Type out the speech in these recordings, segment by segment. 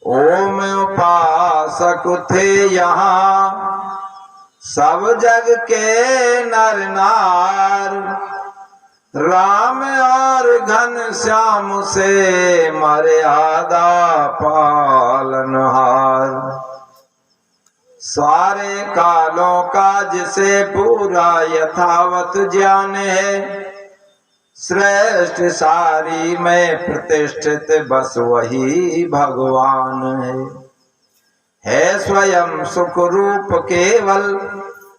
ओम उपासक थे यहाँ सब जग के नर नार, राम और घन श्याम से मर्यादा पालनहार। सारे कालों का जिसे पूरा यथावत ज्ञान है, श्रेष्ठ सारी में प्रतिष्ठित बस वही भगवान है स्वयं सुख रूप केवल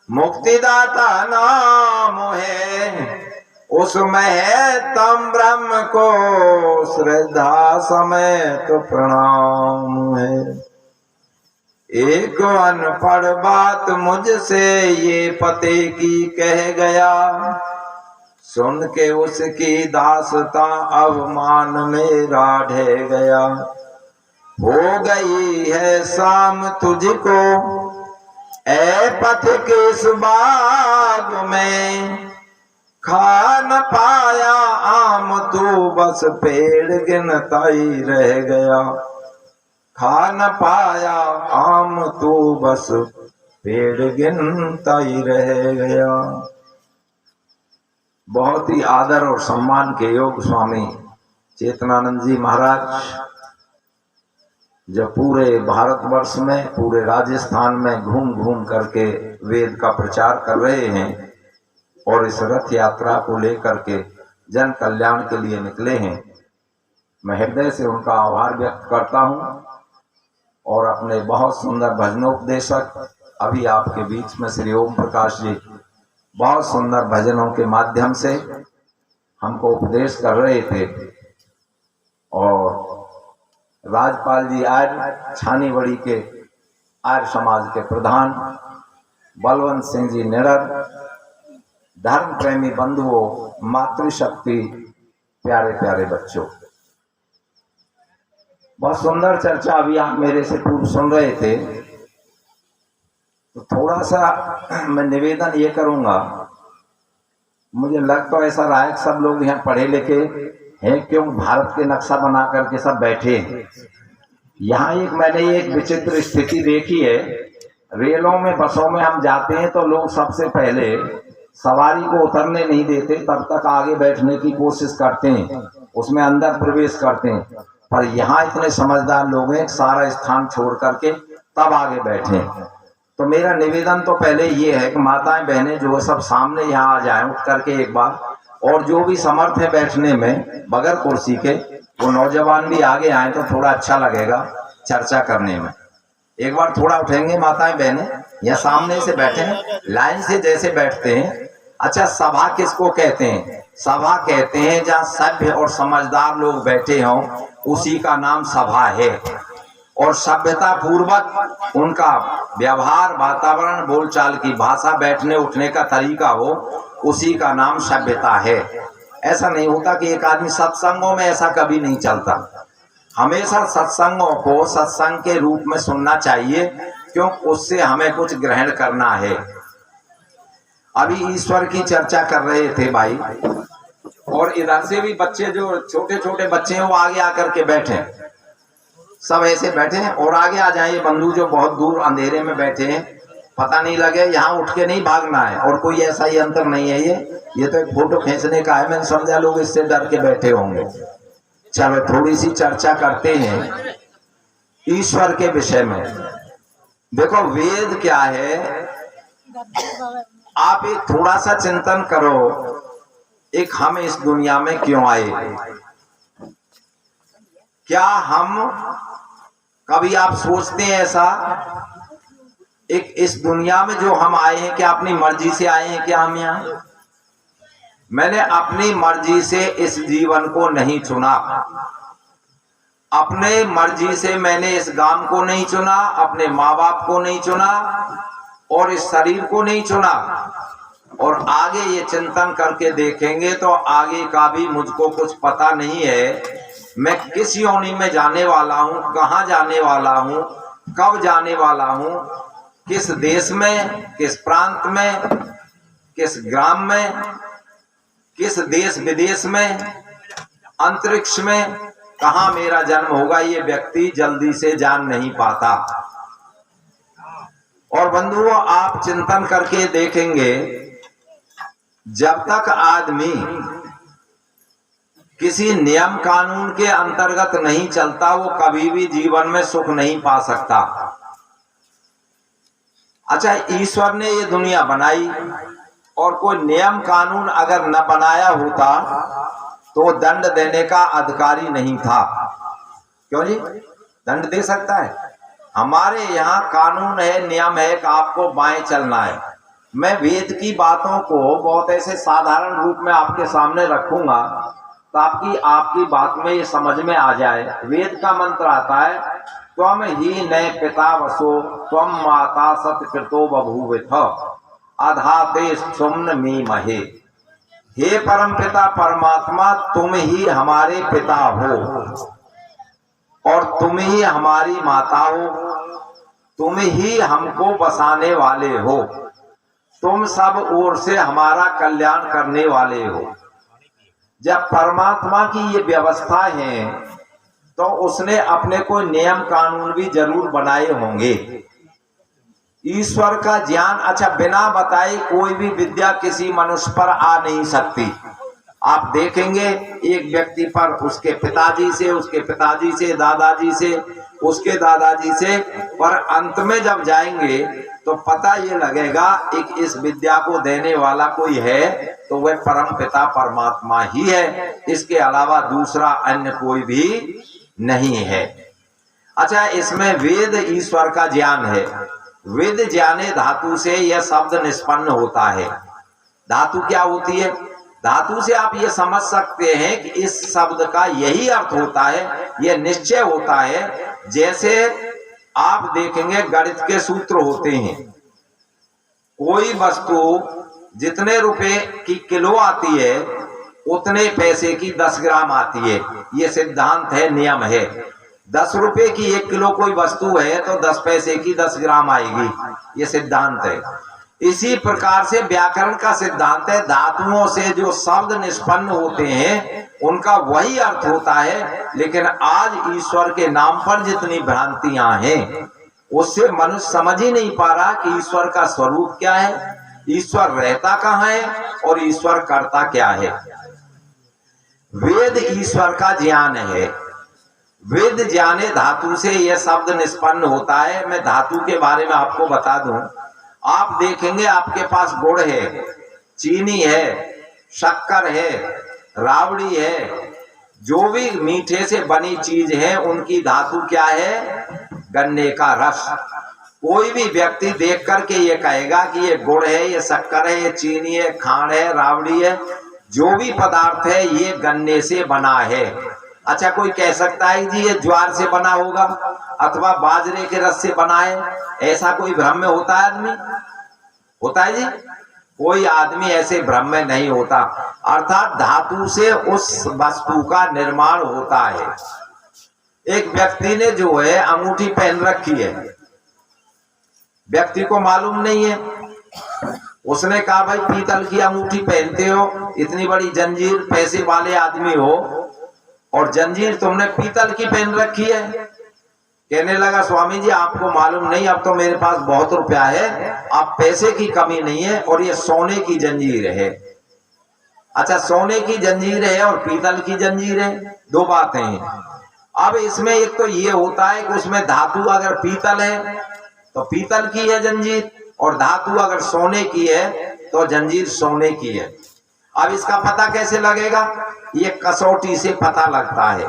मुक्तिदाता नाम है। उसमें है तम ब्रह्म को श्रद्धा समेत प्रणाम है। एक अनपढ़ बात मुझसे ये पते की कह गया, सुन के उसकी दासता अवमान मेरा ढह गया। हो गई है शाम तुझको ए पथिक इस बाग में, खा न पाया आम तू बस पेड़ गिनता ही रह गया। खा न पाया आम तू बस पेड़ गिनता ही रह गया। बहुत ही आदर और सम्मान के योग स्वामी चेतनानंद जी महाराज जब पूरे भारतवर्ष में, पूरे राजस्थान में घूम घूम करके वेद का प्रचार कर रहे हैं और इस रथ यात्रा को लेकर के जन कल्याण के लिए निकले हैं, मैं हृदय से उनका आभार व्यक्त करता हूं। और अपने बहुत सुंदर भजनोपदेशक अभी आपके बीच में श्री ओम प्रकाश जी बहुत सुंदर भजनों के माध्यम से हमको उपदेश कर रहे थे। और राजपाल जी आर्य छानीबड़ी के आर्य समाज के प्रधान बलवंत सिंह जी निडर, धर्म प्रेमी बंधुओं, मातृशक्ति, प्यारे प्यारे बच्चों, बहुत सुंदर चर्चा अभी आप मेरे से पूर्व सुन रहे थे। तो थोड़ा सा मैं निवेदन ये करूंगा, मुझे लग तो ऐसा रहा है कि सब लोग यहाँ पढ़े लिखे हैं, क्यों भारत के नक्शा बना करके सब बैठे हैं। यहाँ मैंने एक विचित्र स्थिति देखी है, रेलों में बसों में हम जाते हैं तो लोग सबसे पहले सवारी को उतरने नहीं देते, तब तक आगे बैठने की कोशिश करते हैं, उसमें अंदर प्रवेश करते हैं। पर यहाँ इतने समझदार लोग हैं, सारा स्थान छोड़ करके तब आगे बैठे। तो मेरा निवेदन तो पहले ये है कि माताएं बहनें जो सब सामने यहाँ आ जाएं उठ करके एक बार, और जो भी समर्थ है बैठने में बगैर कुर्सी के, वो नौजवान भी आगे आए तो थोड़ा अच्छा लगेगा चर्चा करने में। एक बार थोड़ा उठेंगे माताएं बहनें, या सामने से बैठे लाइन से जैसे बैठते हैं। अच्छा, सभा किसको कहते हैं? सभा कहते हैं जहाँ सभ्य और समझदार लोग बैठे हों, उसी का नाम सभा है। और सभ्यता पूर्वक उनका व्यवहार, वातावरण, बोलचाल की भाषा, बैठने उठने का तरीका हो, उसी का नाम सभ्यता है। ऐसा नहीं होता कि एक आदमी सत्संगों में, ऐसा कभी नहीं चलता। हमेशा सत्संगों को सत्संग के रूप में सुनना चाहिए, क्योंकि उससे हमें कुछ ग्रहण करना है। अभी ईश्वर की चर्चा कर रहे थे भाई, और इधर से भी बच्चे, जो छोटे छोटे बच्चे हैं, वो आगे आकर के बैठे, सब ऐसे बैठे हैं। और आगे आ जाए बंधु जो बहुत दूर अंधेरे में बैठे हैं, पता नहीं लगे, यहाँ उठ के नहीं भागना है। और कोई ऐसा ही अंतर नहीं है, ये तो एक फोटो खींचने का है। मैंने समझा लोग इससे डर के बैठे होंगे। चलो थोड़ी सी चर्चा करते हैं ईश्वर के विषय में। देखो वेद क्या है, आप एक थोड़ा सा चिंतन करो, एक हम इस दुनिया में क्यों आए? क्या हम कभी आप सोचते हैं ऐसा, एक इस दुनिया में जो हम आए हैं, क्या अपनी मर्जी से आए हैं? क्या हम यहाँ, मैंने अपनी मर्जी से इस जीवन को नहीं चुना, अपने मर्जी से मैंने इस गांव को नहीं चुना, अपने माँ बाप को नहीं चुना, और इस शरीर को नहीं चुना। और आगे ये चिंतन करके देखेंगे तो आगे का भी मुझको कुछ पता नहीं है। मैं किस योनि में जाने वाला हूँ, कहाँ जाने वाला हूँ, कब जाने वाला हूँ, किस देश में, किस प्रांत में, किस ग्राम में, किस देश विदेश में, अंतरिक्ष में, कहाँ मेरा जन्म होगा, ये व्यक्ति जल्दी से जान नहीं पाता। और बंधुओं, आप चिंतन करके देखेंगे, जब तक आदमी किसी नियम कानून के अंतर्गत नहीं चलता, वो कभी भी जीवन में सुख नहीं पा सकता। अच्छा, ईश्वर ने ये दुनिया बनाई और कोई नियम कानून अगर न बनाया होता तो दंड देने का अधिकारी नहीं था। क्यों जी? दंड दे सकता है। हमारे यहाँ कानून है, नियम है कि आपको बाएं चलना है। मैं वेद की बातों को बहुत ऐसे साधारण रूप में आपके सामने रखूंगा ताकि आपकी बात में ये समझ में आ जाए। वेद का मंत्र आता है, त्वम ही नय पिता वसो त्वम माता सत्कृतो बभूविथ अधाते सुम्न मी महे। हे परम पिता परमात्मा, तुम ही हमारे पिता हो और तुम ही हमारी माता हो, तुम ही हमको बसाने वाले हो, तुम सब ओर से हमारा कल्याण करने वाले हो। जब परमात्मा की ये व्यवस्था है तो उसने अपने कोई नियम कानून भी जरूर बनाए होंगे। ईश्वर का ज्ञान, अच्छा, बिना बताए कोई भी विद्या किसी मनुष्य पर आ नहीं सकती। आप देखेंगे एक व्यक्ति पर उसके पिताजी से, उसके पिताजी से, दादाजी से, उसके दादाजी से, पर अंत में जब जाएंगे तो पता ये लगेगा एक इस विद्या को देने वाला कोई है तो वह परम पिता परमात्मा ही है, इसके अलावा दूसरा अन्य कोई भी नहीं है। अच्छा, इसमें वेद ईश्वर का ज्ञान है। वेद ज्ञाने धातु से यह शब्द निष्पन्न होता है। धातु क्या होती है? धातु से आप ये समझ सकते हैं कि इस शब्द का यही अर्थ होता है, यह निश्चय होता है। जैसे आप देखेंगे गणित के सूत्र होते हैं, कोई वस्तु जितने रुपए की किलो आती है उतने पैसे की 10 ग्राम आती है। ये सिद्धांत है, नियम है। 10 रुपए की 1 किलो कोई वस्तु है तो 10 पैसे की 10 ग्राम आएगी, ये सिद्धांत है। इसी प्रकार से व्याकरण का सिद्धांत है, धातुओं से जो शब्द निष्पन्न होते हैं उनका वही अर्थ होता है। लेकिन आज ईश्वर के नाम पर जितनी भ्रांतियां हैं उससे मनुष्य समझ ही नहीं पा रहा कि ईश्वर का स्वरूप क्या है, ईश्वर रहता कहाँ है और ईश्वर करता क्या है। वेद ईश्वर का ज्ञान है। वेद ज्ञाने धातु से यह शब्द निष्पन्न होता है। मैं धातु के बारे में आपको बता दूं, आप देखेंगे आपके पास गुड़ है, चीनी है, शक्कर है, रावड़ी है, जो भी मीठे से बनी चीज है उनकी धातु क्या है? गन्ने का रस। कोई भी व्यक्ति देख करके ये कहेगा कि ये गुड़ है, ये शक्कर है, ये चीनी है, खांड है, रावड़ी है, जो भी पदार्थ है ये गन्ने से बना है। अच्छा, कोई कह सकता है जी ये ज्वार से बना होगा अथवा बाजरे के रस से बना है, ऐसा कोई भ्रम में होता है आदमी? होता है जी? कोई आदमी ऐसे भ्रम में नहीं होता। अर्थात धातु से उस वस्तु का निर्माण होता है। एक व्यक्ति ने जो है अंगूठी पहन रखी है, व्यक्ति को मालूम नहीं है, उसने कहा भाई पीतल की अंगूठी पहनते हो, इतनी बड़ी जंजीर, पैसे वाले आदमी हो और जंजीर तुमने पीतल की पहन रखी है। कहने लगा स्वामी जी आपको मालूम नहीं, अब तो मेरे पास बहुत रुपया है, अब पैसे की कमी नहीं है और ये सोने की जंजीर है। अच्छा, सोने की जंजीर है और पीतल की जंजीर है, दो बातें हैं। अब इसमें एक तो ये होता है कि उसमें धातु अगर पीतल है तो पीतल की है जंजीर, और धातु अगर सोने की है तो जंजीर सोने की है। अब इसका पता कैसे लगेगा? ये कसौटी से पता लगता है।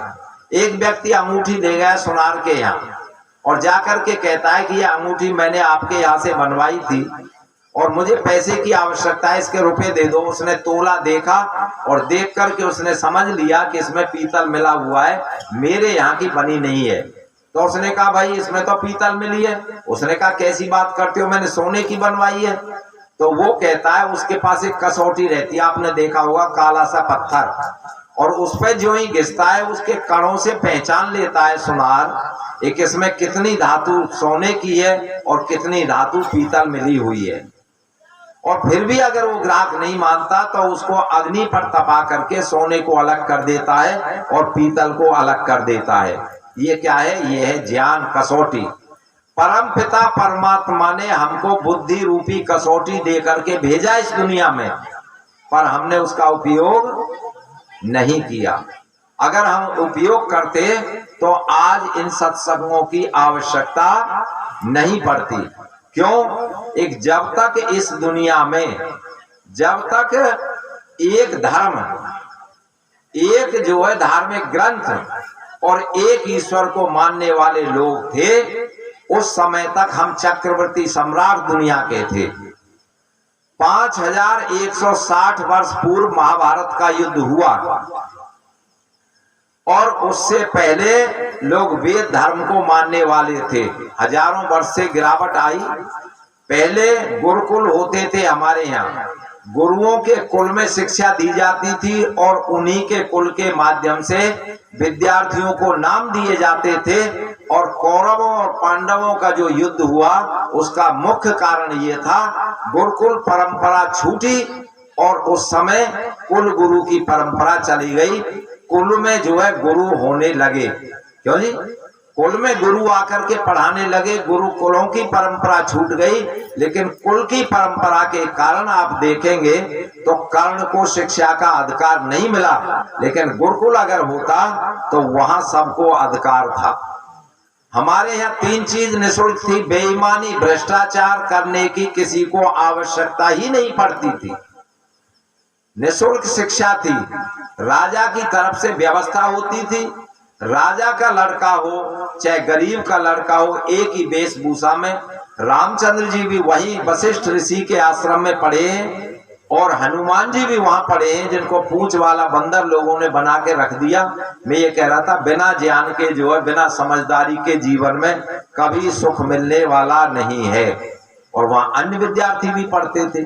एक व्यक्ति अंगूठी ले गया सुनार के यहाँ और जाकर के कहता है कि ये अंगूठी मैंने आपके यहाँ से बनवाई थी और मुझे पैसे की आवश्यकता है, इसके रुपए दे दो। उसने तोला देखा और देख करके उसने समझ लिया कि इसमें पीतल मिला हुआ है, मेरे यहाँ की बनी नहीं है। तो उसने कहा भाई इसमें तो पीतल मिली है। उसने कहा कैसी बात करते हो, मैंने सोने की बनवाई है। तो वो कहता है उसके पास एक कसौटी रहती है, आपने देखा होगा, काला सा पत्थर, और उस पर जो ही घिसता है उसके कणों से पहचान लेता है सुनार एक इसमें कितनी धातु सोने की है और कितनी धातु पीतल मिली हुई है। और फिर भी अगर वो ग्राहक नहीं मानता तो उसको अग्नि पर तपा करके सोने को अलग कर देता है और पीतल को अलग कर देता है। ये क्या है? ये है ज्ञान कसौटी। परम पिता परमात्मा ने हमको बुद्धि रूपी कसौटी दे करके भेजा इस दुनिया में, पर हमने उसका उपयोग नहीं किया। अगर हम उपयोग करते तो आज इन सत्संगों की आवश्यकता नहीं पड़ती। क्यों? एक जब तक इस दुनिया में जब तक एक धर्म, एक जो है धार्मिक ग्रंथ और एक ईश्वर को मानने वाले लोग थे, उस समय तक हम चक्रवर्ती सम्राट दुनिया के थे। 5160 वर्ष पूर्व महाभारत का युद्ध हुआ और उससे पहले लोग वेद धर्म को मानने वाले थे। हजारों वर्ष से गिरावट आई। पहले गुरुकुल होते थे हमारे यहाँ, गुरुओं के कुल में शिक्षा दी जाती थी और उन्हीं के कुल के माध्यम से विद्यार्थियों को नाम दिए जाते थे। और कौरवों और पांडवों का जो युद्ध हुआ उसका मुख्य कारण ये था, गुरुकुल परंपरा छूटी और उस समय कुल गुरु की परंपरा चली गई। कुल में जो है गुरु होने लगे। क्यों जी? कुल में गुरु आकर के पढ़ाने लगे, गुरुकुलों की परंपरा छूट गई। लेकिन कुल की परंपरा के कारण आप देखेंगे तो कर्ण को शिक्षा का अधिकार नहीं मिला, लेकिन गुरुकुल अगर होता तो वहां सबको अधिकार था। हमारे यहाँ 3 चीज निःशुल्क थी। बेईमानी, भ्रष्टाचार करने की किसी को आवश्यकता ही नहीं पड़ती थी। निःशुल्क शिक्षा थी। राजा की तरफ से व्यवस्था होती थी। राजा का लड़का हो चाहे गरीब का लड़का हो, एक ही वेशभूषा में। रामचंद्र जी भी वही वशिष्ठ ऋषि के आश्रम में पढ़े हैं और हनुमान जी भी वहां पढ़े हैं, जिनको पूंछ वाला बंदर लोगों ने बना के रख दिया। मैं ये कह रहा था, बिना ज्ञान के जो है, बिना समझदारी के जीवन में कभी सुख मिलने वाला नहीं है। और वहां अन्य विद्यार्थी भी पढ़ते थे।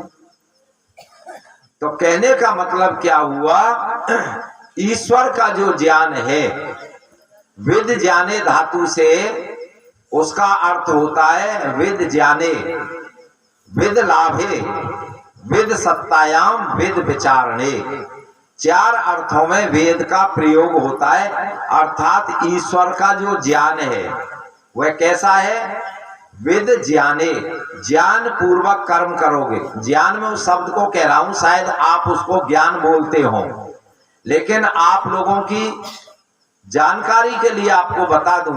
तो कहने का मतलब क्या हुआ? ईश्वर का जो ज्ञान है, विद ज्ञाने धातु से उसका अर्थ होता है विद ज्ञाने, विद लाभे, विद सत्तायाम, विद विचारणे। 4 अर्थों में वेद का प्रयोग होता है। अर्थात ईश्वर का जो ज्ञान है वह कैसा है? विद ज्ञाने, ज्ञान पूर्वक कर्म करोगे। ज्ञान में उस शब्द को कह रहा हूं, शायद आप उसको ज्ञान बोलते हो, लेकिन आप लोगों की जानकारी के लिए आपको बता दूं,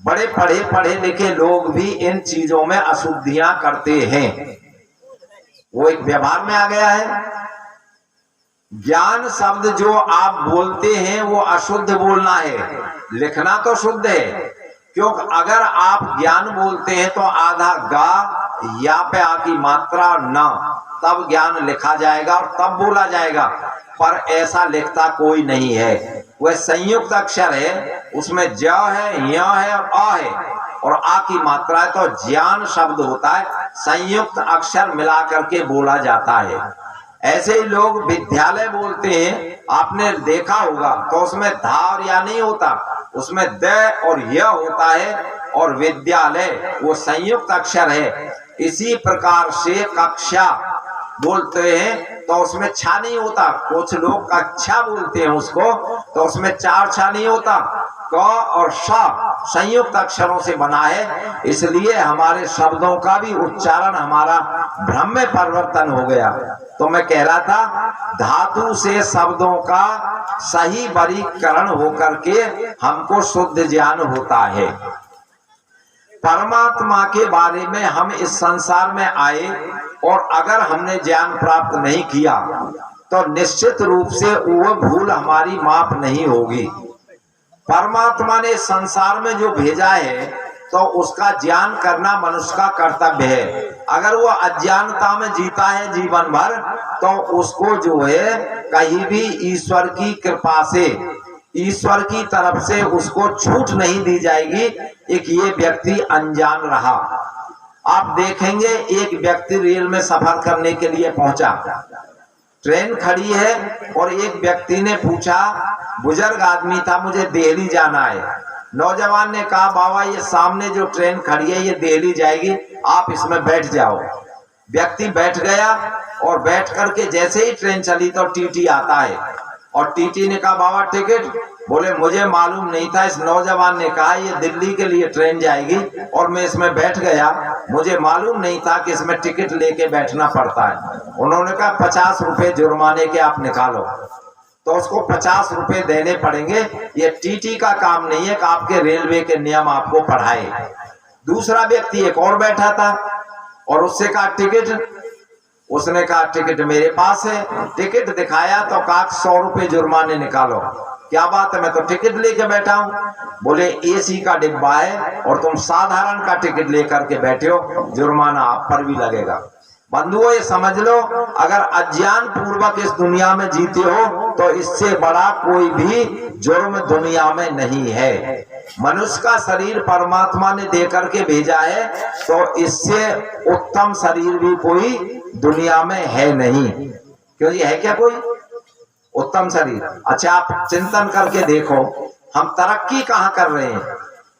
बड़े पढ़े लिखे लोग भी इन चीजों में अशुद्धियां करते हैं। वो एक व्यवहार में आ गया है। ज्ञान शब्द जो आप बोलते हैं वो अशुद्ध बोलना है, लिखना तो शुद्ध है। क्योंकि अगर आप ज्ञान बोलते हैं तो आधा गा या पे आ की मात्रा न, तब ज्ञान लिखा जाएगा और तब बोला जाएगा। पर ऐसा लिखता कोई नहीं है। वह संयुक्त अक्षर है, उसमें ज है, य है और अ है और आ की मात्रा है। तो ज्ञान शब्द होता है, संयुक्त अक्षर मिला करके बोला जाता है। ऐसे ही लोग विद्यालय बोलते हैं, आपने देखा होगा, तो उसमें धा और या नहीं होता, उसमें द और य होता है। और विद्यालय वो संयुक्त अक्षर है। इसी प्रकार से कक्षा बोलते हैं तो उसमें छा नहीं होता। कुछ लोग कक्षा बोलते हैं उसको, तो उसमें 4 छा नहीं होता। क और श संयुक्त अक्षरों से बना है, इसलिए हमारे शब्दों का भी उच्चारण हमारा भ्रम में परिवर्तन हो गया। तो मैं कह रहा था, धातु से शब्दों का सही वर्गीकरण होकर के हमको शुद्ध ज्ञान होता है। परमात्मा के बारे में हम इस संसार में आए और अगर हमने ज्ञान प्राप्त नहीं किया तो निश्चित रूप से वो भूल हमारी माफ नहीं होगी। परमात्मा ने संसार में जो भेजा है तो उसका ज्ञान करना मनुष्य का कर्तव्य है। अगर वो अज्ञानता में जीता है जीवन भर तो उसको जो है कहीं भी ईश्वर की कृपा से, ईश्वर की तरफ से उसको छूट नहीं दी जाएगी। एक ये व्यक्ति अनजान रहा। आप देखेंगे, एक व्यक्ति रेल में सफर करने के लिए पहुंचा, ट्रेन खड़ी है और एक व्यक्ति ने पूछा, बुजुर्ग आदमी था, मुझे दिल्ली जाना है। नौजवान ने कहा, बाबा ये सामने जो ट्रेन खड़ी है ये दिल्ली जाएगी, आप इसमें बैठ जाओ। व्यक्ति बैठ गया और बैठ करके जैसे ही ट्रेन चली तो टीटी आता है और टीटी ने कहा बाबा टिकट, बोले मुझे मालूम नहीं था, इस नौजवान ने कहा ये दिल्ली के लिए ट्रेन जाएगी और मैं इसमें बैठ गया, मुझे मालूम नहीं था कि इसमें टिकट लेके बैठना पड़ता है। उन्होंने कहा 50 रुपए जुर्माने के आप निकालो, तो उसको 50 रुपए देने पड़ेंगे। ये टीटी का काम नहीं है कि आपके रेलवे के नियम आपको पढ़ाए। दूसरा व्यक्ति एक और बैठा था और उससे कहा टिकट, उसने कहा टिकट मेरे पास है, टिकट दिखाया तो कहा 100 रुपए जुर्माने निकालो। क्या बात है, मैं तो टिकट लेके बैठा हूँ। बोले एसी का डिब्बा है और तुम साधारण का टिकट लेकर के बैठे हो, जुर्माना आप पर भी लगेगा। बंधुओं ये समझ लो, अगर अज्ञान पूर्वक इस दुनिया में जीते हो तो इससे बड़ा कोई भी जुर्म दुनिया में नहीं है। मनुष्य का शरीर परमात्मा ने दे करके भेजा है, तो इससे उत्तम शरीर भी कोई दुनिया में है नहीं। क्यों जी, है क्या कोई उत्तम शरीर? अच्छा आप चिंतन करके देखो, हम तरक्की कहाँ कर रहे हैं।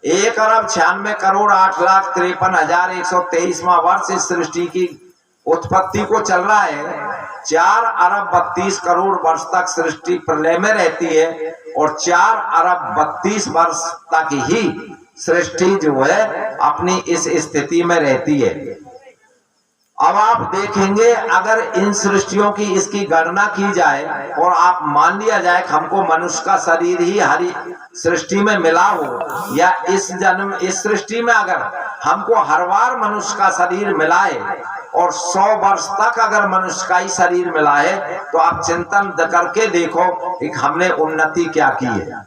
1,96,08,53,123वां वर्ष इस सृष्टि की उत्पत्ति को चल रहा है। 4,32,00,00,000 वर्ष तक सृष्टि प्रलय में रहती है और 4,32,00,000 वर्ष तक ही सृष्टि जो है अपनी इस स्थिति में रहती है। अब आप देखेंगे, अगर इन सृष्टियों की इसकी गणना की जाए और आप मान लिया जाए कि हमको मनुष्य का शरीर ही हरी सृष्टि में मिला हो, या इस जन्म इस सृष्टि में अगर हमको हर बार मनुष्य का शरीर मिला है और 100 वर्ष तक अगर मनुष्य का ही शरीर मिला है, तो आप चिंतन करके देखो कि हमने उन्नति क्या की है।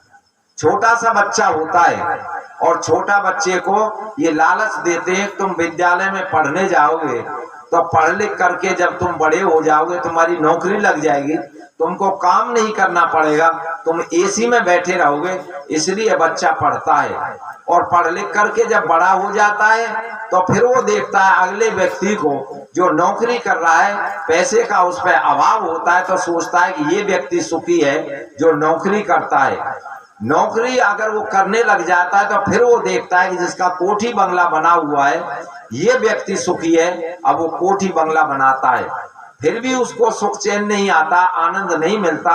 छोटा सा बच्चा होता है और छोटा बच्चे को ये लालच देते हैं तुम विद्यालय में पढ़ने जाओगे तो पढ़ लिख करके जब तुम बड़े हो जाओगे तुम्हारी नौकरी लग जाएगी, तुमको काम नहीं करना पड़ेगा, तुम एसी में बैठे रहोगे, इसलिए बच्चा पढ़ता है। और पढ़ लिख करके जब बड़ा हो जाता है तो फिर वो देखता है अगले व्यक्ति को जो नौकरी कर रहा है, पैसे का उस पर अभाव होता है, तो सोचता है कि ये व्यक्ति सुखी है जो नौकरी करता है। नौकरी अगर वो करने लग जाता है तो फिर वो देखता है कि जिसका कोठी बंगला बना हुआ है ये व्यक्ति सुखी है, अब वो कोठी बंगला बनाता है, फिर भी उसको सुख चैन नहीं आता, आनंद नहीं मिलता।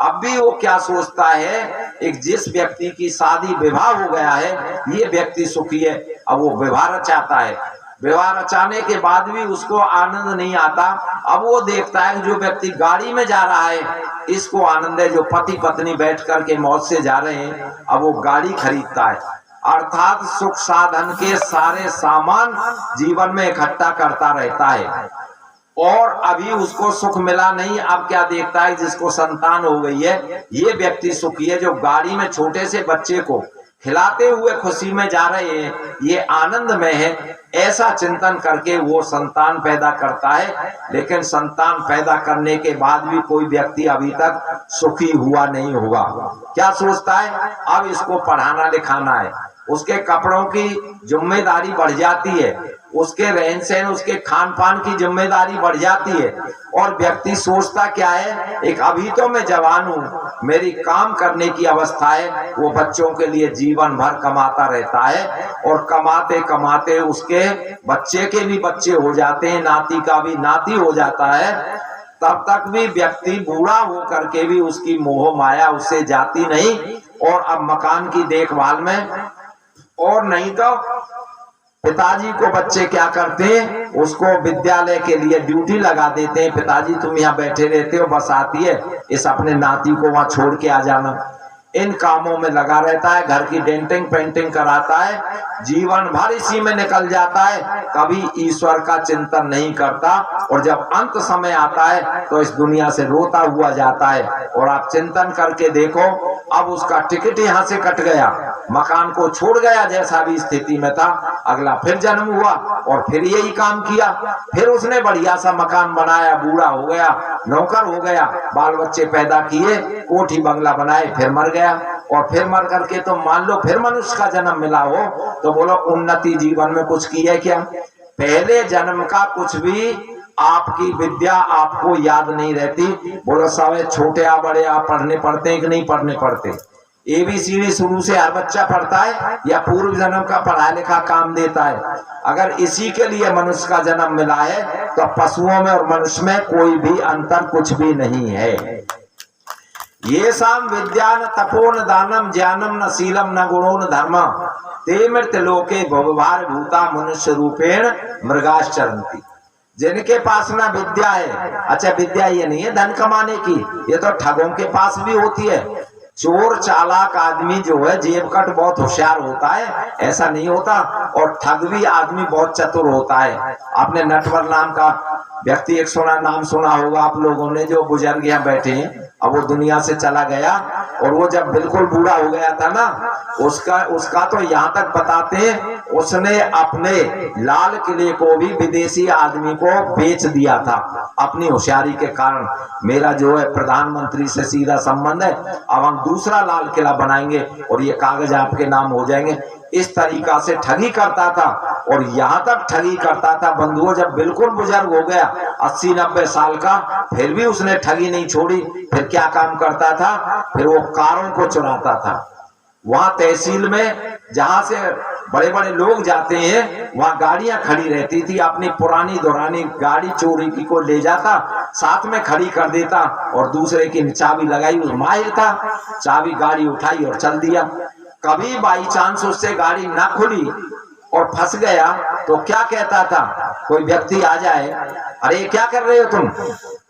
अब भी वो क्या सोचता है, एक जिस व्यक्ति की शादी विवाह हो गया है ये व्यक्ति सुखी है, अब वो विवाह रचाता है। विवाह रचाने के बाद भी उसको आनंद नहीं आता, अब वो देखता है जो व्यक्ति गाड़ी में जा रहा है इसको आनंद है, जो पति पत्नी बैठ करके मौज से जा रहे हैं, अब वो गाड़ी खरीदता है। अर्थात सुख साधन के सारे सामान जीवन में इकट्ठा करता रहता है और अभी उसको सुख मिला नहीं। अब क्या देखता है, जिसको संतान हो गई है ये व्यक्ति सुखी है, जो गाड़ी में छोटे से बच्चे को खिलाते हुए खुशी में जा रहे हैं ये आनंद में है। ऐसा चिंतन करके वो संतान पैदा करता है, लेकिन संतान पैदा करने के बाद भी कोई व्यक्ति अभी तक सुखी हुआ नहीं होगा। क्या सोचता है, अब इसको पढ़ाना लिखाना है, उसके कपड़ों की जिम्मेदारी बढ़ जाती है, उसके रहन सहन उसके खान पान की जिम्मेदारी बढ़ जाती है और व्यक्ति सोचता क्या है, एक अभी तो मैं जवान हूँ, मेरी काम करने की अवस्था है। वो बच्चों के लिए जीवन भर कमाता रहता है और कमाते कमाते उसके बच्चे के भी बच्चे हो जाते हैं, नाती का भी नाती हो जाता है, तब तक भी व्यक्ति बूढ़ा हो करके भी उसकी मोह माया उससे जाती नहीं। और अब मकान की देखभाल में, और नहीं तो पिताजी को बच्चे क्या करते हैं, उसको विद्यालय के लिए ड्यूटी लगा देते हैं, पिताजी तुम यहाँ बैठे रहते हो, बस आती है इस अपने नाती को वहां छोड़ के आ जाना। इन कामों में लगा रहता है, घर की डेंटिंग पेंटिंग कराता है, जीवन भर इसी में निकल जाता है, कभी ईश्वर का चिंतन नहीं करता और जब अंत समय आता है तो इस दुनिया से रोता हुआ जाता है। और आप चिंतन करके देखो, अब उसका टिकट यहाँ से कट गया, मकान को छोड़ गया जैसा भी स्थिति में था, अगला फिर जन्म हुआ और फिर यही काम किया, फिर उसने बढ़िया सा मकान बनाया, बूढ़ा हो गया, नौकर हो गया, बाल बच्चे पैदा किए, कोठी बंगला बनाए, फिर मर गया। और फिर मर करके तो मान लो फिर मनुष्य का जन्म मिला हो, तो बोलो उन्नति जीवन में कुछ की है क्या? पहले जन्म का कुछ भी आपकी विद्या आपको याद नहीं रहती। बोलो सब छोटे आ बड़े आप पढ़ने पढ़ते हैं कि नहीं पढ़ने पढ़ते? ABCD शुरू से हर बच्चा पढ़ता है या पूर्व जन्म का पढ़ा लिखा काम देता है? अगर इसी के लिए मनुष्य का जन्म मिला है तो पशुओं में और मनुष्य में कोई भी अंतर कुछ भी नहीं है। ये साम विद्या न तपो न दानम ज्ञानम न शीलम न गुणो न धर्म ते मृत लोके भवभार भूता मनुष्य रूपेण मृगाश्चरन्ति। जिनके पास ना विद्या है, अच्छा विद्या ये नहीं है धन कमाने की, ये तो ठगों के पास भी होती है। चोर चालाक आदमी जो है जेब कट बहुत होशियार होता है, ऐसा नहीं होता। और ठग भी आदमी बहुत चतुर होता है। आपने नटवर नाम का व्यक्ति एक नाम सुना होगा आप लोगों ने, जो बुजुर्ग यहाँ बैठे हैं। अब वो दुनिया से चला गया और वो जब बिल्कुल बूढ़ा हो गया था ना, उसका तो यहाँ तक बताते हैं उसने अपने लाल किले को भी विदेशी आदमी को बेच दिया था अपनी होशियारी के कारण। मेरा जो है प्रधानमंत्री से सीधा संबंध है, अब हम दूसरा लाल किला बनाएंगे और ये कागज आपके नाम हो जाएंगे। इस तरीका से ठगी करता था और यहाँ तक ठगी करता था बंधुओं, जब बिल्कुल बुजुर्ग हो गया 80-90 साल का, फिर भी उसने ठगी नहीं छोड़ी। फिर क्या काम करता था, फिर वो कारों को चुराता था। वहां तहसील में जहां से बड़े बड़े लोग जाते हैं वहां गाड़ियां खड़ी रहती थी, अपनी पुरानी दुरानी गाड़ी चोरी की को ले जाता, साथ में खड़ी कर देता और दूसरे की चाबी लगाई, माहिर था, चाबी गाड़ी उठाई और चल दिया। कभी बाई चांस उससे गाड़ी ना खुली और फंस गया तो क्या कहता था, कोई व्यक्ति आ जाए, अरे क्या कर रहे हो तुम?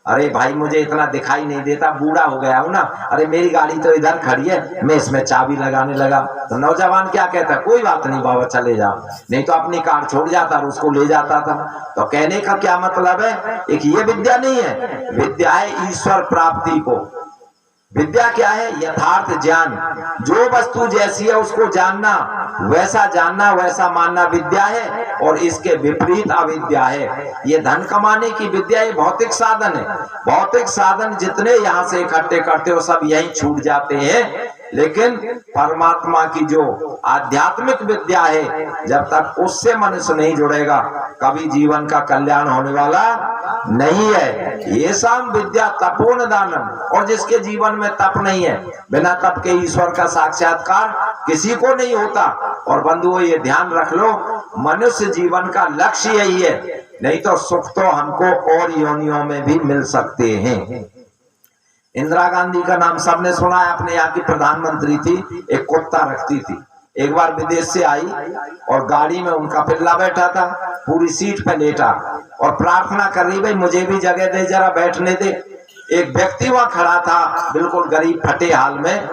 अरे भाई मुझे इतना दिखाई नहीं देता, बूढ़ा हो गया हूं ना, अरे मेरी गाड़ी तो इधर खड़ी है, मैं इसमें चाबी लगाने लगा। तो नौजवान क्या कहता, कोई बात नहीं बाबा चले जाओ, नहीं तो अपनी कार छोड़ जाता और उसको ले जाता था। तो कहने का क्या मतलब है, एक ये विद्या नहीं है, विद्या है ईश्वर प्राप्ति को। विद्या क्या है, यथार्थ ज्ञान, जो वस्तु जैसी है उसको जानना, वैसा मानना विद्या है। और इसके विपरीत अविद्या है। ये धन कमाने की विद्या ये भौतिक साधन है। भौतिक साधन जितने यहाँ से इकट्ठे करते हो सब यहीं छूट जाते हैं। लेकिन परमात्मा की जो आध्यात्मिक विद्या है, जब तक उससे मनुष्य नहीं जुड़ेगा कभी जीवन का कल्याण होने वाला नहीं है। ये साम विद्या तपोन दानम, और जिसके जीवन में तप नहीं है, बिना तप के ईश्वर का साक्षात्कार किसी को नहीं होता। और बंधुओं ये ध्यान रख लो, मनुष्य जीवन का लक्ष्य यही है, नहीं तो सुख तो हमको और योनियों में भी मिल सकते हैं। इंदिरा गांधी का नाम सबने सुना है, अपने यहाँ की प्रधानमंत्री थी, एक कुत्ता रखती थी। एक बार विदेश से आई और गाड़ी में उनका पिल्ला बैठा था, पूरी सीट पे लेटा और प्रार्थना कर रही, भाई मुझे भी जगह दे, जरा बैठने दे। एक व्यक्ति वहां खड़ा था बिल्कुल गरीब फटे हाल में,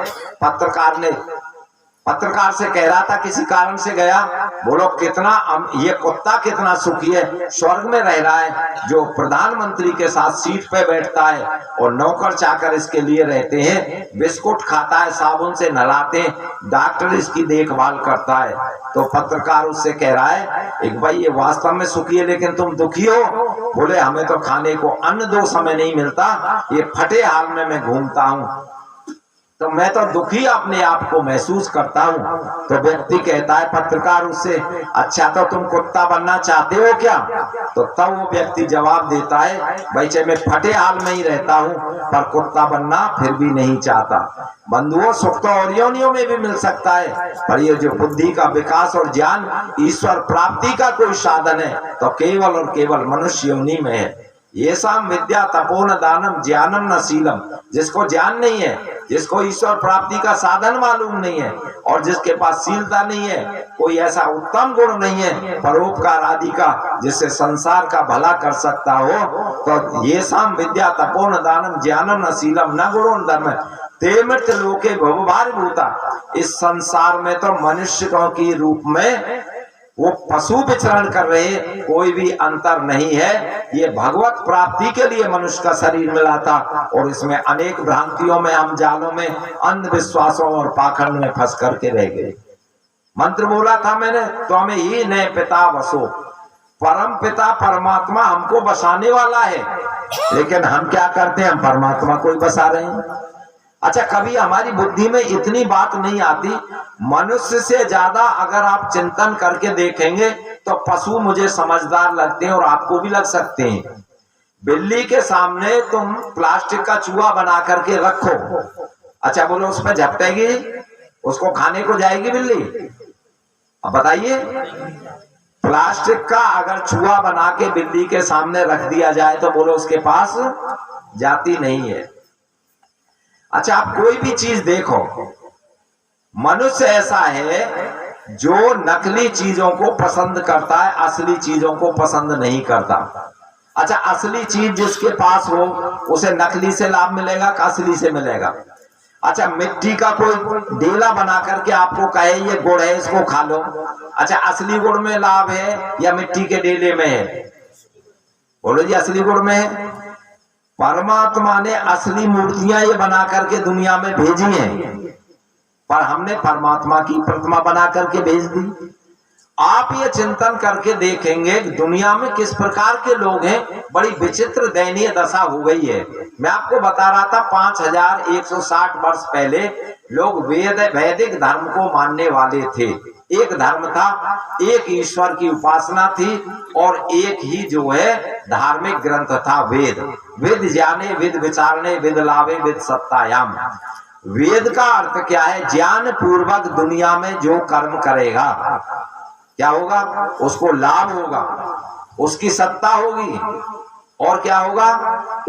पत्रकार से कह रहा था, किसी कारण से गया, बोलो कितना ये कुत्ता कितना सुखी है, स्वर्ग में रह रहा है, जो प्रधानमंत्री के साथ सीट पे बैठता है और नौकर चाकर इसके लिए रहते हैं, बिस्कुट खाता है, साबुन से नहलाते हैं, डॉक्टर इसकी देखभाल करता है। तो पत्रकार उससे कह रहा है, एक भाई ये वास्तव में सुखी है लेकिन तुम दुखी हो? बोले हमें तो खाने को अन्न 2 समय नहीं मिलता, ये फटे हाल में मैं घूमता हूँ, तो मैं तो दुखी अपने आप को महसूस करता हूँ। तो व्यक्ति कहता है, पत्रकार उससे, अच्छा तो तुम कुत्ता बनना चाहते हो क्या? तो तब वो व्यक्ति जवाब देता है, भाई चाहे मैं फटे हाल में ही रहता हूँ पर कुत्ता बनना फिर भी नहीं चाहता। बंधुओं सुख तो और योनियों में भी मिल सकता है, पर ये जो बुद्धि का विकास और ज्ञान ईश्वर प्राप्ति का कोई साधन है तो केवल और केवल मनुष्य योनि में है। ये साम विद्या तपो न दानम ज्ञानम न शीलम, जिसको ज्ञान नहीं है, जिसको ईश्वर प्राप्ति का साधन मालूम नहीं है और जिसके पास शीलता नहीं है, कोई ऐसा उत्तम गुण नहीं है परोपकार आदि का जिससे संसार का भला कर सकता हो, तो ये साम विद्या तपो न दानम ज्ञानम न शीलम न गुणो न धर्म ते मृत लोके भवभार भूता। इस संसार में तो मनुष्यों की रूप में वो पशु विचरण कर रहे, कोई भी अंतर नहीं है। ये भगवत प्राप्ति के लिए मनुष्य का शरीर मिला था और इसमें अनेक भ्रांतियों में, हम जालों में, अंधविश्वासों और पाखंड में फंस करके रह गए। मंत्र बोला था मैंने, तो हमें ही नए पिता बसो, परम पिता परमात्मा हमको बसाने वाला है, लेकिन हम क्या करते हैं, हम परमात्मा को ही बसा रहे हैं। अच्छा कभी हमारी बुद्धि में इतनी बात नहीं आती, मनुष्य से ज्यादा अगर आप चिंतन करके देखेंगे तो पशु मुझे समझदार लगते हैं और आपको भी लग सकते हैं। बिल्ली के सामने तुम प्लास्टिक का चूहा बना करके रखो, अच्छा बोलो उसमें झपटेगी? उसको खाने को जाएगी बिल्ली? अब बताइए, प्लास्टिक का अगर चूहा बना के बिल्ली के सामने रख दिया जाए तो बोलो उसके पास जाती नहीं है। अच्छा, आप कोई भी चीज देखो, मनुष्य ऐसा है जो नकली चीजों को पसंद करता है, असली चीजों को पसंद नहीं करता। अच्छा, असली चीज जिसके पास हो उसे नकली से लाभ मिलेगा कि असली से मिलेगा? अच्छा, मिट्टी का कोई डेला बना करके आपको कहे ये गुड़ है इसको खा लो, अच्छा असली गुड़ में लाभ है या मिट्टी के डेले में है? बोलो जी, असली गुड़ में है। परमात्मा ने असली मूर्तियां ये बना करके दुनिया में भेजी हैं, पर हमने परमात्मा की प्रतिमा बना करके भेज दी। आप ये चिंतन करके देखेंगे दुनिया में किस प्रकार के लोग हैं, बड़ी विचित्र दयनीय दशा हो गई है। मैं आपको बता रहा था 5160 वर्ष पहले लोग वैदिक धर्म को मानने वाले थे। एक धर्म था, एक ईश्वर की उपासना थी और एक ही जो है धार्मिक ग्रंथ था वेद। वेद जाने, वेद विचारने, वेद लावे, वेद सत्तायाम। वेद का अर्थ क्या है? ज्ञान पूर्वक दुनिया में जो कर्म करेगा क्या होगा? उसको लाभ होगा, उसकी सत्ता होगी, और क्या होगा?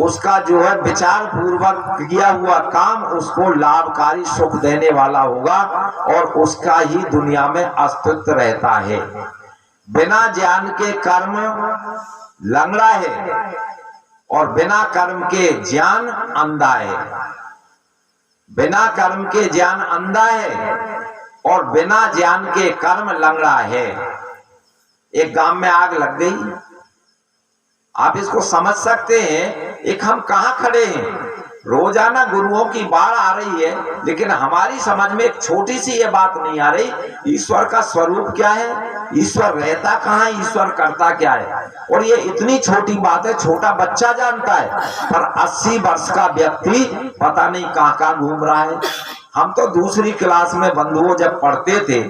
उसका जो है विचार पूर्वक किया हुआ काम उसको लाभकारी सुख देने वाला होगा और उसका ही दुनिया में अस्तित्व रहता है। बिना ज्ञान के कर्म लंगड़ा है और बिना कर्म के ज्ञान अंधा है। बिना कर्म के ज्ञान अंधा है और बिना ज्ञान के कर्म लंगड़ा है। एक गांव में आग लग गई, आप इसको समझ सकते हैं। एक हम कहां खड़े हैं, रोजाना गुरुओं की बाढ़ आ रही है, लेकिन हमारी समझ में एक छोटी सी ये बात नहीं आ रही, ईश्वर का स्वरूप क्या है, ईश्वर रहता कहाँ है, ईश्वर करता क्या है। और ये इतनी छोटी बात है, छोटा बच्चा जानता है, पर 80 वर्ष का व्यक्ति पता नहीं कहाँ कहाँ घूम रहा है। हम तो दूसरी क्लास में बंधुओं जब पढ़ते थे,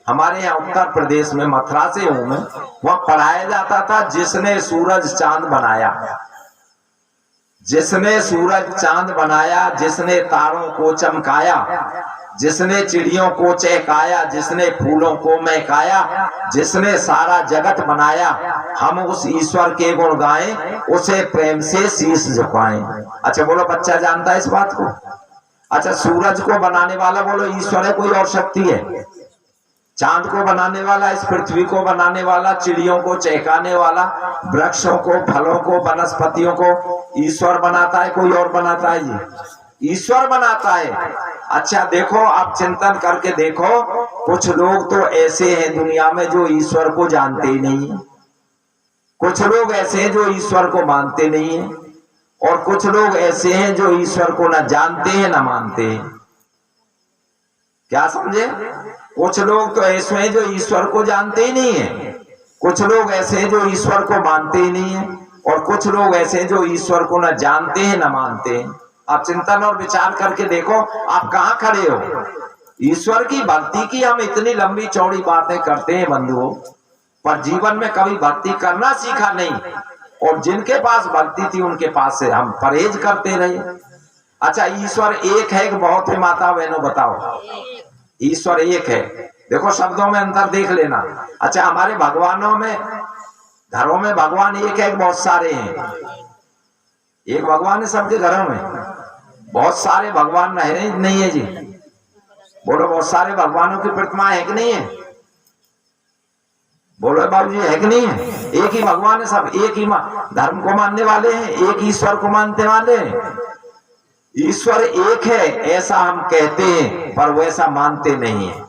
हमारे यहाँ उत्तर प्रदेश में मथुरा से हूं मैं, वहां पढ़ाया जाता था जिसने सूरज चांद बनाया, जिसने सूरज चांद बनाया, जिसने तारों को चमकाया, जिसने चिड़ियों को चहकाया, जिसने फूलों को महकाया, जिसने सारा जगत बनाया, हम उस ईश्वर के गुण गाएं, उसे प्रेम से शीश झुकाएं। अच्छा बोलो, बच्चा जानता है इस बात को? अच्छा, सूरज को बनाने वाला बोलो ईश्वर है, कोई और शक्ति है? चांद को बनाने वाला, इस पृथ्वी को बनाने वाला, चिड़ियों को चहकाने वाला, वृक्षों को, फलों को, वनस्पतियों को ईश्वर बनाता है, कोई और बनाता है जी? ईश्वर बनाता है। अच्छा देखो, आप चिंतन करके देखो, कुछ लोग तो ऐसे हैं दुनिया में जो ईश्वर को जानते ही नहीं है, कुछ लोग ऐसे हैं जो ईश्वर को मानते नहीं है, और कुछ लोग ऐसे हैं जो ईश्वर को न जानते हैं न मानते हैं। क्या समझे? कुछ लोग तो ऐसे हैं जो ईश्वर को जानते ही नहीं है, कुछ लोग ऐसे हैं जो ईश्वर को मानते ही नहीं है, और कुछ लोग ऐसे हैं जो ईश्वर को न जानते हैं न मानते हैं। आप चिंतन और विचार करके देखो, आप कहाँ खड़े हो। ईश्वर की भक्ति की हम इतनी लंबी चौड़ी बातें करते हैं बंधुओं, पर जीवन में कभी भक्ति करना सीखा नहीं, और जिनके पास भक्ति थी उनके पास से हम परहेज करते रहे। अच्छा, ईश्वर एक है कि बहुत है माता बहनों, बताओ? ईश्वर एक है। देखो शब्दों में अंतर देख लेना। अच्छा, हमारे भगवानों में, घरों में भगवान एक है कि बहुत सारे हैं? एक भगवान है सबके घरों में? बहुत सारे भगवान नहीं है जी? बोलो, बहुत सारे भगवानों की प्रतिमा है कि नहीं है? बोलो बाबू जी, है कि नहीं है? एक ही भगवान है, सब एक ही धर्म को मानने वाले हैं, एक ईश्वर को मानने वाले हैं। ईश्वर एक है ऐसा हम कहते हैं, पर वैसा मानते नहीं है।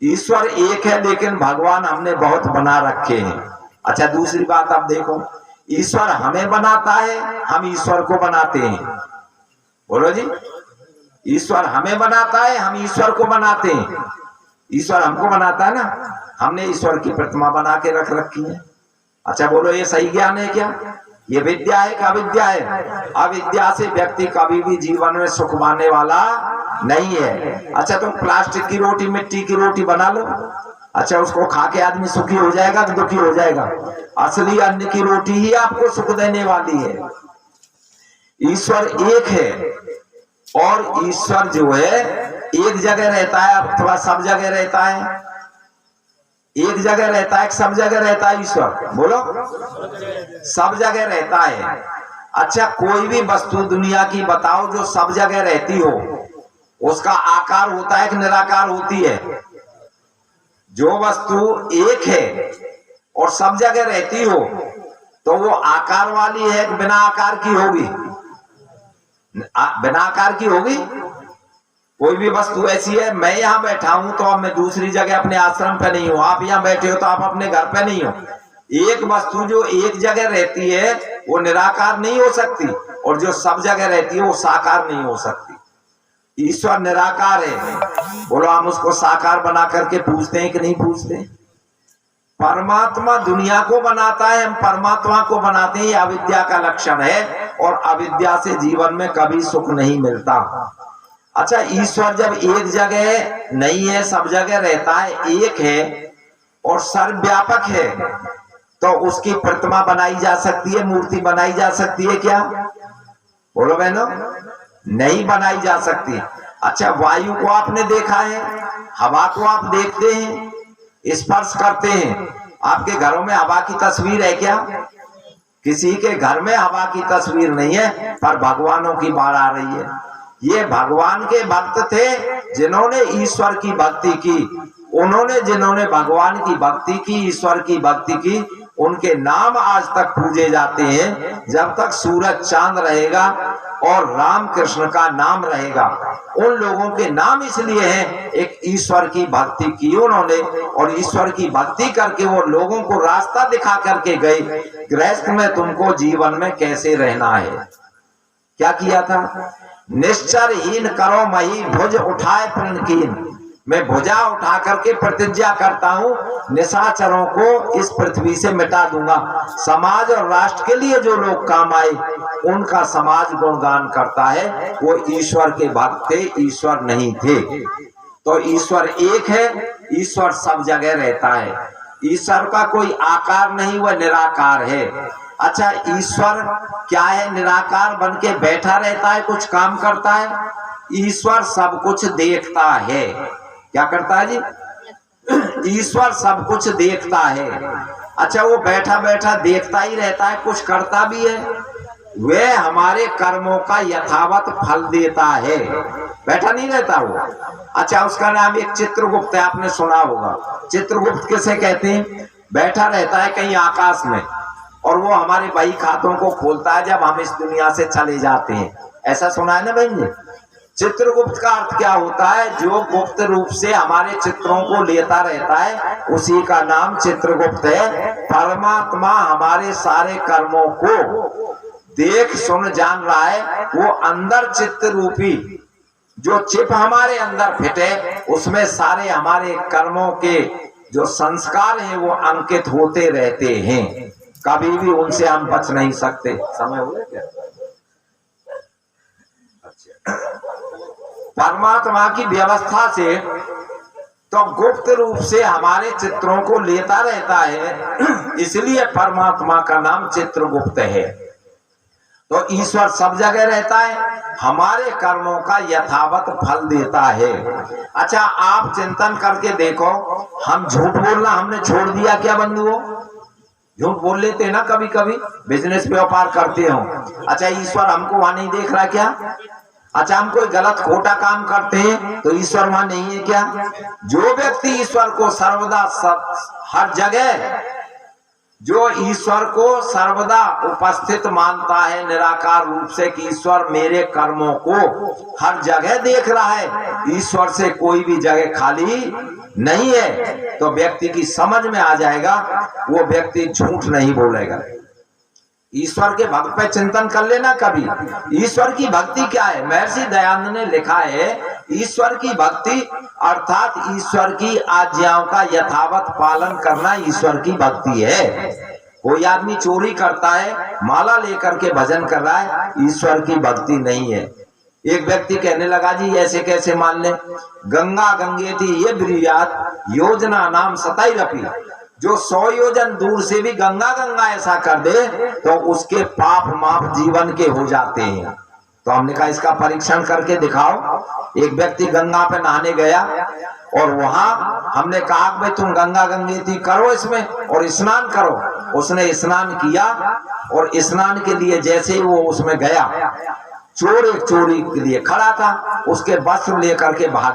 ईश्वर एक है, लेकिन भगवान हमने बहुत बना रखे हैं। अच्छा, दूसरी बात आप देखो, ईश्वर हमें बनाता है, हम ईश्वर को बनाते हैं। बोलो जी, ईश्वर हमें बनाता है, हम ईश्वर को बनाते हैं। ईश्वर हमको बनाता है ना, हमने ईश्वर की प्रतिमा बना के रख रखी है। अच्छा बोलो, ये सही ज्ञान है क्या? ये विद्या है कि अविद्या है? अविद्या से व्यक्ति कभी भी जीवन में सुख पाने वाला नहीं है। अच्छा, तुम प्लास्टिक की रोटी, मिट्टी की रोटी बना लो, अच्छा उसको खा के आदमी सुखी हो जाएगा कि दुखी हो जाएगा? असली अन्न की रोटी ही आपको सुख देने वाली है। ईश्वर एक है, और ईश्वर जो है एक जगह रहता है अथवा सब जगह रहता है? एक जगह रहता है, सब जगह रहता है ईश्वर? बोलो, सब जगह रहता है। अच्छा, कोई भी वस्तु दुनिया की बताओ जो सब जगह रहती हो, उसका आकार होता है कि निराकार होती है? जो वस्तु एक है और सब जगह रहती हो तो वो आकार वाली है कि बिना आकार की होगी? बिना आकार की होगी। कोई भी वस्तु ऐसी है, मैं यहाँ बैठा हूं तो अब मैं दूसरी जगह अपने आश्रम पे नहीं हूं, आप यहाँ बैठे हो तो आप अपने घर पे नहीं हो। एक वस्तु जो एक जगह रहती है वो निराकार नहीं हो सकती, और जो सब जगह रहती है वो साकार नहीं हो सकती। ईश्वर निराकार है, बोलो हम उसको साकार बना करके पूछते हैं कि नहीं पूछते? परमात्मा दुनिया को बनाता है, हम परमात्मा को बनाते हैं। ये अविद्या का लक्षण है, और अविद्या से जीवन में कभी सुख नहीं मिलता। अच्छा, ईश्वर जब एक जगह नहीं है, सब जगह रहता है, एक है और सर्वव्यापक है, तो उसकी प्रतिमा बनाई जा सकती है, मूर्ति बनाई जा सकती है क्या? बोलो बहनों, नहीं बनाई जा सकती। अच्छा, वायु को आपने देखा है, हवा को आप देखते हैं, स्पर्श करते हैं। आपके घरों में हवा की तस्वीर है क्या? किसी के घर में हवा की तस्वीर नहीं है, पर भगवानों की बाढ़ आ रही है। ये भगवान के भक्त थे जिन्होंने ईश्वर की भक्ति की, उन्होंने जिन्होंने भगवान की भक्ति की, ईश्वर की भक्ति की, उनके नाम आज तक पूजे जाते हैं। जब तक सूरज चांद रहेगा और राम कृष्ण का नाम रहेगा, उन लोगों के नाम इसलिए हैं, एक ईश्वर की भक्ति की उन्होंने, और ईश्वर की भक्ति करके वो लोगों को रास्ता दिखा करके गए, गृहस्थ में तुमको जीवन में कैसे रहना है। क्या किया था? निश्चरहीन करो मही भुज उठाए प्रणकीन। मैं भुजा उठा करके प्रतिज्ञा करता हूँ, निशाचरों को इस पृथ्वी से मिटा दूंगा। समाज और राष्ट्र के लिए जो लोग काम आए उनका समाज गुणगान करता है। वो ईश्वर के भक्त थे, ईश्वर नहीं थे। तो ईश्वर एक है, ईश्वर सब जगह रहता है। ईश्वर का कोई आकार नहीं, वह निराकार है। अच्छा, ईश्वर क्या है? निराकार बन के बैठा रहता है, कुछ काम करता है? ईश्वर सब कुछ देखता है। क्या करता है जी? ईश्वर सब कुछ देखता है। अच्छा, वो बैठा बैठा देखता ही रहता है, कुछ करता भी है? वह हमारे कर्मों का यथावत फल देता है, बैठा नहीं रहता वो। अच्छा, उसका नाम एक चित्रगुप्त है, आपने सुना होगा। चित्रगुप्त किसे कहते हैं? बैठा रहता है कहीं आकाश में, और वो हमारे बही खातों को खोलता है जब हम इस दुनिया से चले जाते हैं। ऐसा सुना है ना बहन जी? चित्रगुप्त का अर्थ क्या होता है? जो गुप्त रूप से हमारे चित्रों को लेता रहता है, उसी का नाम चित्रगुप्त है। परमात्मा हमारे सारे कर्मों को देख सुन जान रहा है। वो अंदर चित्त रूपी जो चिप हमारे अंदर फिट है, उसमें सारे हमारे कर्मों के जो संस्कार हैं वो अंकित होते रहते हैं। कभी भी उनसे हम बच नहीं सकते। समय हो गया क्या? अच्छा, परमात्मा की व्यवस्था से तो गुप्त रूप से हमारे चित्रों को लेता रहता है, इसलिए परमात्मा का नाम चित्रगुप्त है। तो ईश्वर सब जगह रहता है, हमारे कर्मों का यथावत फल देता है। अच्छा, आप चिंतन करके देखो, हम झूठ बोलना हमने छोड़ दिया क्या बंधुओं? झूठ बोल लेते हैं ना कभी कभी, बिजनेस व्यापार करते हो। अच्छा, ईश्वर हमको वहां नहीं देख रहा क्या? अच्छा, हम कोई गलत खोटा काम करते हैं तो ईश्वर वहां नहीं है क्या? जो व्यक्ति ईश्वर को सर्वदा हर जगह, जो ईश्वर को सर्वदा उपस्थित मानता है निराकार रूप से कि ईश्वर मेरे कर्मों को हर जगह देख रहा है, ईश्वर से कोई भी जगह खाली नहीं है, तो व्यक्ति की समझ में आ जाएगा, वो व्यक्ति झूठ नहीं बोलेगा। ईश्वर के भक्त पे चिंतन कर लेना कभी। ईश्वर की भक्ति क्या है? महर्षि दयानंद ने लिखा है, ईश्वर की भक्ति अर्थात ईश्वर की आज्ञाओं का यथावत पालन करना ईश्वर की भक्ति है। कोई आदमी चोरी करता है, माला लेकर के भजन कर रहा है, ईश्वर की भक्ति नहीं है। एक व्यक्ति कहने लगा, जी ऐसे कैसे मान ले? गंगा गंगेति ये ब्रियात योजना नाम सताई रपी। जो 100 योजन दूर से भी गंगा गंगा ऐसा कर दे तो उसके पाप माप जीवन के हो जाते हैं। तो हमने कहा इसका परीक्षण करके दिखाओ। एक व्यक्ति गंगा पे नहाने गया और वहां हमने कहा भाई तुम गंगा गंगेती करो इसमें और स्नान करो। उसने स्नान किया और स्नान के लिए जैसे ही वो उसमें गया, चोर एक चोरी के लिए खड़ा था, उसके वस्त्र लेकर के भाग